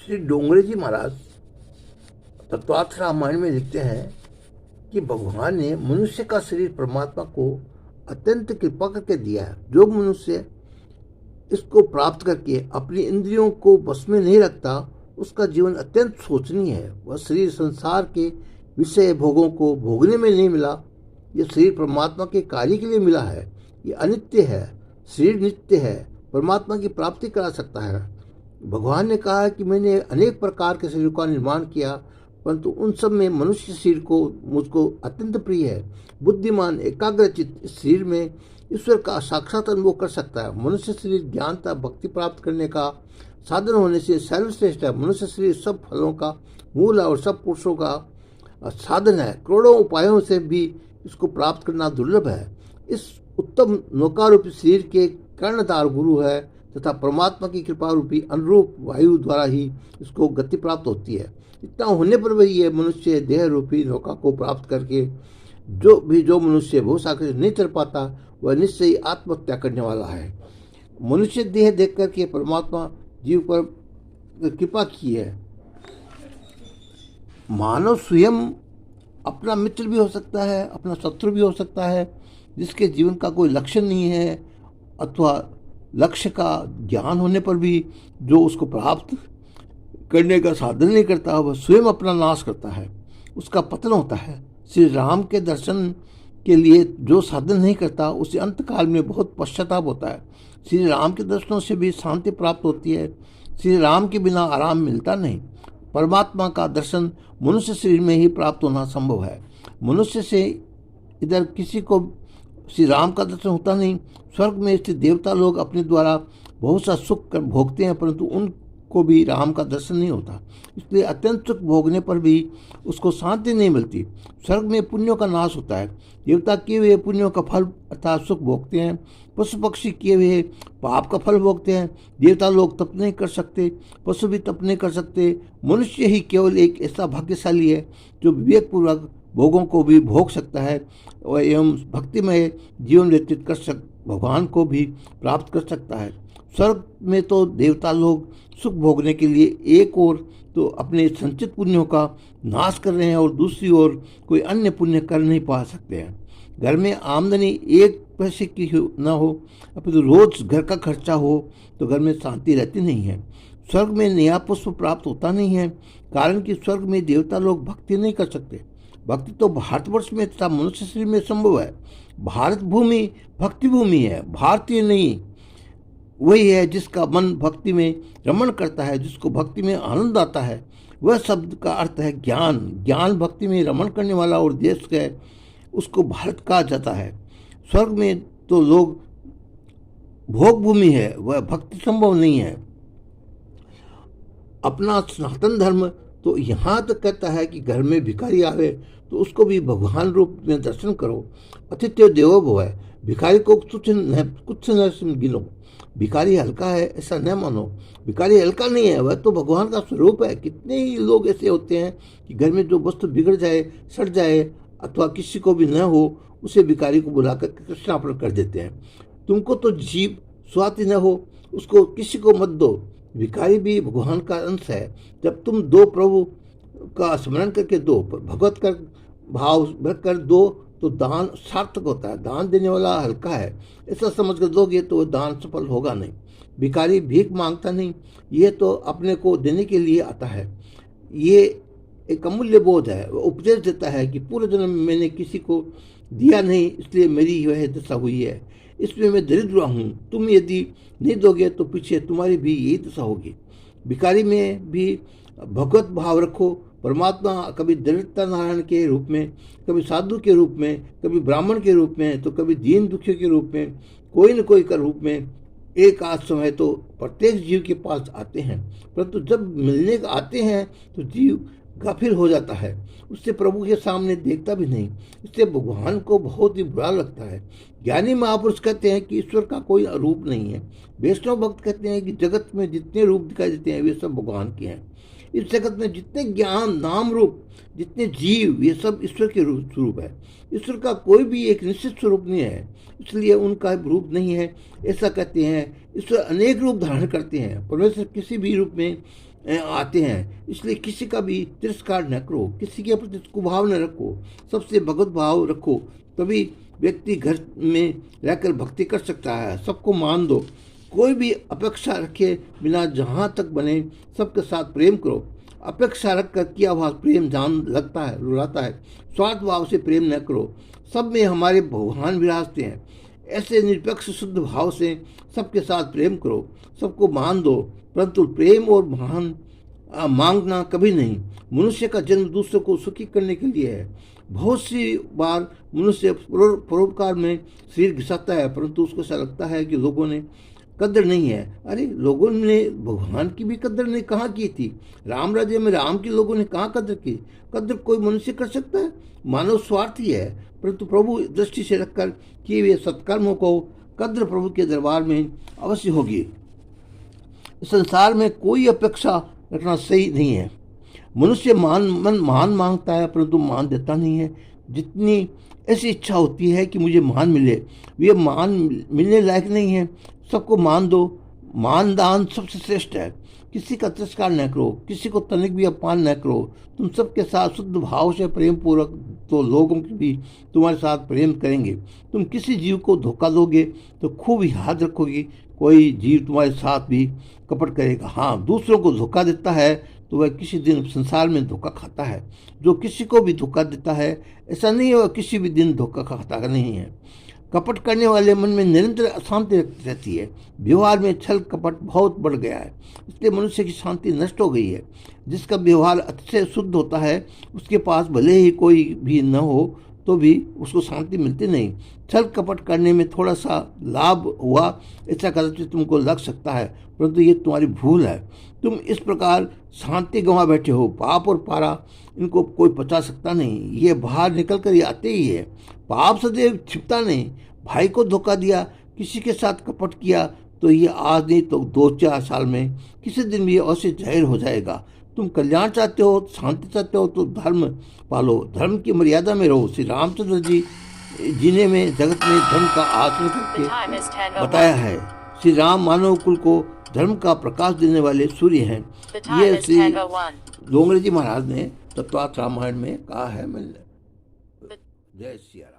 श्री डोंगरे जी महाराज तत्वार्थ रामायण में लिखते हैं कि भगवान ने मनुष्य का शरीर परमात्मा को अत्यंत कृपा करके दिया है। जो मनुष्य इसको प्राप्त करके अपनी इंद्रियों को बस में नहीं रखता, उसका जीवन अत्यंत शोचनीय है। वह शरीर संसार के विषय भोगों को भोगने में नहीं मिला, यह शरीर परमात्मा के कार्य के लिए मिला है। यह अनित्य है, शरीर नित्य है, परमात्मा की प्राप्ति करा सकता है। भगवान ने कहा है कि मैंने अनेक प्रकार के शरीरों का निर्माण किया, परंतु उन सब में मनुष्य शरीर को मुझको अत्यंत प्रिय है। बुद्धिमान एकाग्रचित्त इस शरीर में ईश्वर का साक्षात अनुभव कर सकता है। मनुष्य शरीर ज्ञान तथा भक्ति प्राप्त करने का साधन होने से सर्वश्रेष्ठ है। मनुष्य शरीर सब फलों का मूल है और सब पुरुषों का साधन है। करोड़ों उपायों से भी इसको प्राप्त करना दुर्लभ है। इस उत्तम नौकारूपी शरीर के कर्णधार गुरु है तथा परमात्मा की कृपा रूपी अनुरूप वायु द्वारा ही इसको गति प्राप्त होती है। इतना होने पर भी ये मनुष्य देह रूपी नौका को प्राप्त करके जो मनुष्य भू सागर नहीं चल पाता, वह निश्चय ही आत्महत्या करने वाला है। मनुष्य देह देख करके परमात्मा जीव पर कृपा की है। मानव स्वयं अपना मित्र भी हो सकता है, अपना शत्रु भी हो सकता है, जिसके जीवन का कोई लक्ष्य नहीं है अथवा लक्ष्य का ज्ञान होने पर भी जो उसको प्राप्त करने का साधन नहीं करता, वह स्वयं अपना नाश करता है, उसका पतन होता है। श्री राम के दर्शन के लिए जो साधन नहीं करता, उसे अंतकाल में बहुत पश्चाताप होता है। श्री राम के दर्शनों से भी शांति प्राप्त होती है। श्री राम के बिना आराम मिलता नहीं। परमात्मा का दर्शन मनुष्य शरीर में ही प्राप्त होना संभव है। मनुष्य से इधर किसी को श्री राम का दर्शन होता नहीं। स्वर्ग में स्थित देवता लोग अपने द्वारा बहुत सा सुख भोगते हैं, परंतु उनको भी राम का दर्शन नहीं होता, इसलिए अत्यंत सुख भोगने पर भी उसको शांति नहीं मिलती। स्वर्ग में पुण्यों का नाश होता है। देवता किए हुए पुण्यों का फल अर्थात सुख भोगते हैं, पशु पक्षी किए हुए पाप का फल भोगते हैं। देवता लोग तप नहीं कर सकते, पशु भी तप नहीं कर सकते। मनुष्य ही केवल एक ऐसा भाग्यशाली है जो विवेकपूर्वक भोगों को भी भोग सकता है और एवं भक्तिमय जीवन व्यतीत कर भगवान को भी प्राप्त कर सकता है। स्वर्ग में तो देवता लोग सुख भोगने के लिए एक ओर तो अपने संचित पुण्यों का नाश कर रहे हैं और दूसरी ओर कोई अन्य पुण्य कर नहीं पा सकते हैं। घर में आमदनी एक पैसे की न हो, तो रोज घर का खर्चा हो तो घर में शांति रहती नहीं है। स्वर्ग में नया पुष्प प्राप्त होता नहीं है, कारण कि स्वर्ग में देवता लोग भक्ति नहीं कर सकते। भक्ति तो भारतवर्ष में तथा मनुष्य शरीर में संभव है। भारत भूमि भक्ति भूमि है, भारतीय नहीं। वही है जिसका मन भक्ति में रमण करता है, जिसको भक्ति में आनंद आता है। वह शब्द का अर्थ है ज्ञान। ज्ञान भक्ति में रमण करने वाला और देश है, उसको भारत कहा जाता है। स्वर्ग में तो लोग भोग भूमि है, वह भक्ति संभव नहीं है। अपना सनातन धर्म तो यहाँ तक कहता है कि घर में भिखारी आवे तो उसको भी भगवान रूप में दर्शन करो। अतिथ्य देवो भव है। भिखारी को कुछ न गिनो। भिखारी हल्का है ऐसा न मानो। भिखारी हल्का नहीं है, वह तो भगवान का स्वरूप है। कितने ही लोग ऐसे होते हैं कि घर में जो वस्तु बिगड़ जाए, सड़ जाए अथवा किसी को भी न हो, उसे भिखारी को बुलाकर कृष्णार्पण कर देते हैं। तुमको तो जीव स्वाति न हो, उसको किसी को मत दो। भिखारी भी भगवान का अंश है। जब तुम दो प्रभु का स्मरण करके दो, भगवत कर भाव भरकर दो तो दान सार्थक होता है। दान देने वाला हल्का है ऐसा समझ कर दोगे तो दान सफल होगा नहीं। भिखारी भीख मांगता नहीं, ये तो अपने को देने के लिए आता है। ये एक अमूल्य बोध है। वह उपदेश देता है कि पूरे जन्म में मैंने किसी को दिया नहीं, इसलिए मेरी यह दशा हुई है। इसमें मैं दरिद्र हूँ। तुम यदि नहीं दोगे तो पीछे तुम्हारी भी यही दशा होगी। भिखारी में भी भगवत भाव रखो। परमात्मा कभी दरिद्रता नारायण के रूप में, कभी साधु के रूप में, कभी ब्राह्मण के रूप में, तो कभी दीन दुखियों के रूप में, कोई न कोई का रूप में एक आध समय तो प्रत्येक जीव के पास आते हैं। परंतु जब मिलने आते हैं तो जीव गाफिल हो जाता है, उससे प्रभु के सामने देखता भी नहीं। इससे भगवान को बहुत ही बुरा लगता है। ज्ञानी महापुरुष कहते हैं कि ईश्वर का कोई रूप नहीं है। वैष्णव भक्त कहते हैं कि जगत में जितने रूप दिखाई देते हैं वे सब भगवान के हैं। इस जगत में जितने ज्ञान नाम रूप, जितने जीव, ये सब ईश्वर के स्वरूप है। ईश्वर का कोई भी एक निश्चित स्वरूप नहीं है, इसलिए उनका रूप नहीं है ऐसा कहते हैं। ईश्वर अनेक रूप धारण करते हैं। परमेश्वर किसी भी रूप में आते हैं। इसलिए किसी का भी तिरस्कार न करो, किसी के प्रति कुभाव न रखो, सबसे भगवत भाव रखो, तभी व्यक्ति घर में रहकर भक्ति कर सकता है। सबको मान दो, कोई भी अपेक्षा रखे बिना जहाँ तक बने सबके साथ प्रेम करो। अपेक्षा रखकर किया हुआ प्रेम जान लगता है, रुलाता है। स्वार्थ भाव से प्रेम न करो, सब में हमारे भगवान विराजते हैं। ऐसे निरपेक्ष शुद्ध भाव से सबके साथ प्रेम करो, सबको मान दो, परंतु प्रेम और महान मांगना कभी नहीं। मनुष्य का जन्म दूसरों को सुखी करने के लिए है। बहुत सी बार मनुष्य परोपकार में शरीर घिसाता है, परंतु उसको ऐसा लगता है कि लोगों ने कदर नहीं है। अरे लोगों ने भगवान की भी कदर नहीं कहाँ की थी? राम राज्य में राम की लोगों ने कहाँ कदर की? कदर कोई मनुष्य कर सकता है? मानव स्वार्थी है, परंतु प्रभु दृष्टि से रखकर किए हुए सत्कर्मों को कद्र प्रभु के दरबार में अवश्य होगी। संसार में कोई अपेक्षा रखना सही नहीं है। मनुष्य मान मांगता है, परंतु मान देता नहीं है। जितनी ऐसी इच्छा होती है कि मुझे मान मिले, वे मान मिलने लायक नहीं है। सबको मान दो, मान दान सबसे श्रेष्ठ है। किसी का तिरस्कार न करो, किसी को तनिक भी अपमान न करो। तुम सबके साथ शुद्ध भाव से प्रेम पूर्वक, तो लोगों की भी तुम्हारे साथ प्रेम करेंगे। तुम किसी जीव को धोखा दोगे तो खूब याद रखोगे, कोई जीव तुम्हारे साथ भी कपट करेगा। हाँ, दूसरों को धोखा देता है तो वह किसी दिन संसार में धोखा खाता है। जो किसी को भी धोखा देता है, ऐसा नहीं है वह किसी भी दिन धोखा खाता नहीं है। कपट करने वाले मन में निरंतर अशांति रहती है। व्यवहार में छल कपट बहुत बढ़ गया है, इसलिए मनुष्य की शांति नष्ट हो गई है। जिसका व्यवहार अतिशय शुद्ध होता है, उसके पास भले ही कोई भी न हो तो भी उसको शांति मिलती नहीं। छल कपट करने में थोड़ा सा लाभ हुआ, ऐसा कदाचित तुमको लग सकता है, परंतु ये तुम्हारी भूल है। तुम इस प्रकार शांति गंवा बैठे हो। पाप और पारा इनको कोई बचा सकता नहीं, ये बाहर निकल कर आते ही है। पाप सदैव छिपता नहीं। भाई को धोखा दिया, किसी के साथ कपट किया, तो ये आज नहीं तो 2-4 साल में किसी दिन भी अवश्य जाहिर हो जाएगा। तुम कल्याण चाहते हो, शांति चाहते हो, तो धर्म पालो, धर्म की मर्यादा में रहो। श्री रामचंद्र जी ने में जगत में धर्म का आचरण करके बताया है। श्री राम मानव कुल को धर्म का प्रकाश देने वाले सूर्य हैं। ये श्री डोंगरे जी महाराज ने तत्वार्थ रामायण में कहा है। जय सिया राम।